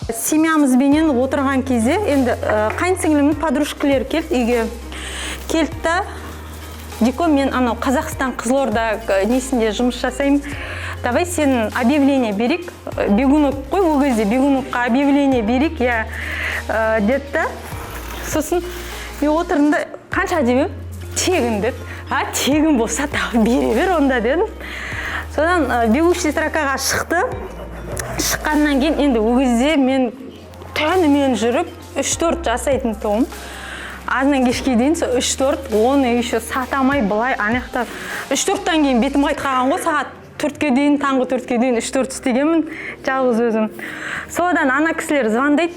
Семьямызбенен отырған кезде енді қайынсіңлімнің подружкалары келді үйге. Келді да, Дико, мен анау Қазақстан Қызылорда несінде жұмыс жасаймын. Давай сен объявление берейік. Бегунок қой, ол кезде бегунокқа объявление берейік, я деді. Сосын мен отырында қанша демем? Тегін деді. Тегін болса тағы бере бер онда дедім. Содан бегущий строкаға шықты. Шыққаннан кейін енді ол кезде мен түнімен жүріп 3-4 жасайтын тұғым. Азынан кешке дейін 3-4, оны еще сатамай былай анаяқта 3-4-тан кейін бетім қайтқаған ғой, сағат 4-ке дейін, таңғы 4-ке дейін 3-4 істегенмін жалғыз өзім. Содан ана кісілер звондайды,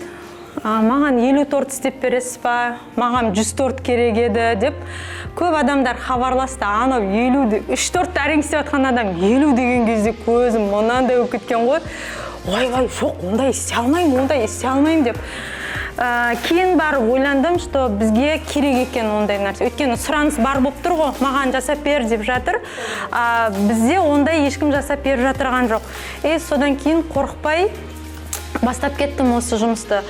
маған 50 торт істеп бересіз ба, маған 100 торт керек еді деп көп адамдар хабарласты. Анау 50, 3-4 әрең істеп атқан адам 50 деген кезде көзім мұнандай өп кеткен ғой. Ой, жоқ, ондай істей алмаймын деп. Кейін барып ойландым, что бізге керек екен ондай нәрсе. Өйткені сұраныс бар болып тұр ғой, маған жасап бер деп жатыр. Бізде ондай ешкім жасап беріп жатырған жоқ. Содан кейін қорықпай бастап кеттім осы жұмысты.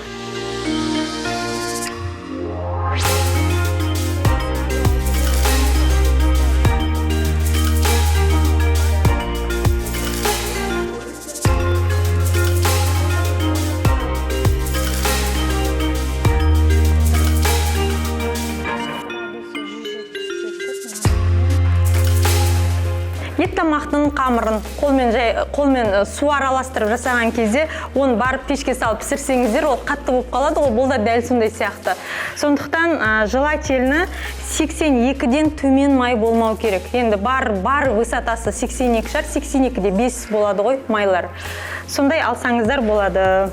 Ет тамақтың қамырын қолмен су араластырып жасаған кезде, оны барып пешке салып пісірсеңіздер, ол қатты болып қалады, ол да дәл сондай сияқты. Сондықтан желательно 82-ден төмен май болмау керек. Енді бар высотасы 82 шар, 82-де 5 болады ғой майлар. Сондай алсаңыздар болады.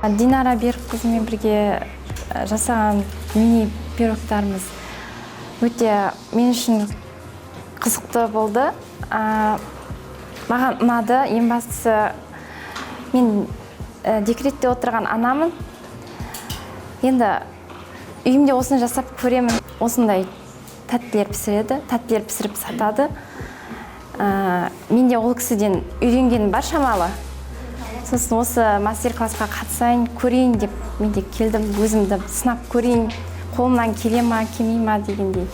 Динара Берікқызымен бірге жасаған мини пирогтарымыз өте мен үшін қызықты болды. Маған ұнады. Ең бастысы мен декретте отырған анамын. Енді үйімде осыны жасап көремін. Осындай тәттілер пісіреді, тәттілер пісіріп сатады. Менде ол кісіден үйренгенім бар шамалы. Сосын осы мастер-классқа қатысайын, көрейін деп мен де келдім, өзімді сынап көрейін, қолымнан келе ма, келмей ма дегендей.